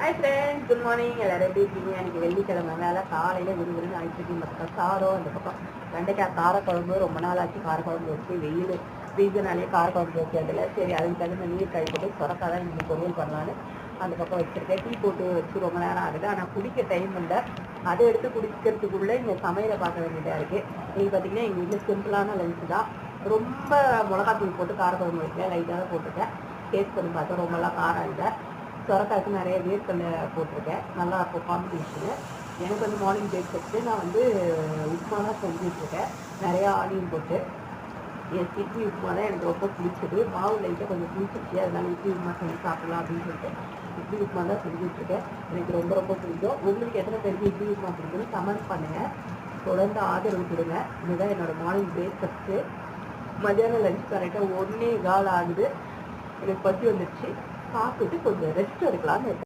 Hi friends, good morning. எல்லாரும் எப்படி இருக்கீங்க? எனக்கு வெள்ளிக்கிழமை மேலே காலையில் விறுவிறுன்னு ஆயிட்டு பக்கம் சாதம், அந்த பக்கம் வெண்டைக்காய் காரக்குழம்பு. ரொம்ப நாள் ஆச்சு காரக்குழம்பு வச்சு, வெயில் சீசனாலே காரக்குழம்பு வைக்கிறதுல சரி அதுக்கு தகுந்த நீர் கழிப்பட்டு சுரக்காய் தான் இன்னைக்கு பொரியல் பண்ணலான்னு அந்த பக்கம் வச்சுருக்கேன். டீ போட்டு வச்சு ரொம்ப நேரம் ஆகுது, ஆனால் குடிக்க டைம் இல்லை. அதை எடுத்து குடிக்கிறதுக்குள்ளே இங்கே சமையலை பார்க்க வேண்டியதாக இருக்குது. நீங்கள் பார்த்தீங்கன்னா எங்கள் வீட்டில் சிம்பிளான லஞ்சு தான். ரொம்ப மிளகாத்தூள் போட்டு காரக்குழம்பு வைக்கல, லைட்டாக தான் போட்டிருக்கேன். டேஸ்ட் பண்ணி பார்த்தா ரொம்பலாம் காரம் இல்லை. சொரக்காய்க்கு நிறைய வேர்க்கடலை போட்டிருக்கேன், நல்லா இருக்கும் காம்பினேஷனு. எனக்கு வந்து மார்னிங் பிரேக்ஃபாஸ்ட்டு நான் வந்து உப்புமா தான் செஞ்சுட்ருக்கேன், நிறையா ஆனியன் போட்டு. என் இட்லி உப்புமா தான் எனக்கு ரொம்ப பிடிச்சது. மாவு லைட்டாக கொஞ்சம் பிடிச்சிச்சு, அதனால இட்லி உப்புமா செஞ்சு சாப்பிடலாம் அப்படின்னு சொல்லிட்டு இட்லி உப்புமா தான் செஞ்சுட்ருக்கேன். எனக்கு ரொம்ப ரொம்ப பிடிக்கும். உங்களுக்கு எத்தனை பேருக்கு இட்லி உப்புமா பிடிக்குன்னு கமெண்ட் பண்ணுங்கள். தொடர்ந்து ஆதரவு கொடுங்க. இதுதான் என்னோடய மார்னிங் பிரேக்ஃபாஸ்ட்டு. மதியானம் லஞ்ச் கரெக்டாக 1:15 ஆகுது. எனக்கு பசி வந்துடுச்சு. சாப்பிட்டு கொஞ்சம் ரெஸ்ட் எடுக்கலாம்னு இருக்கேன்.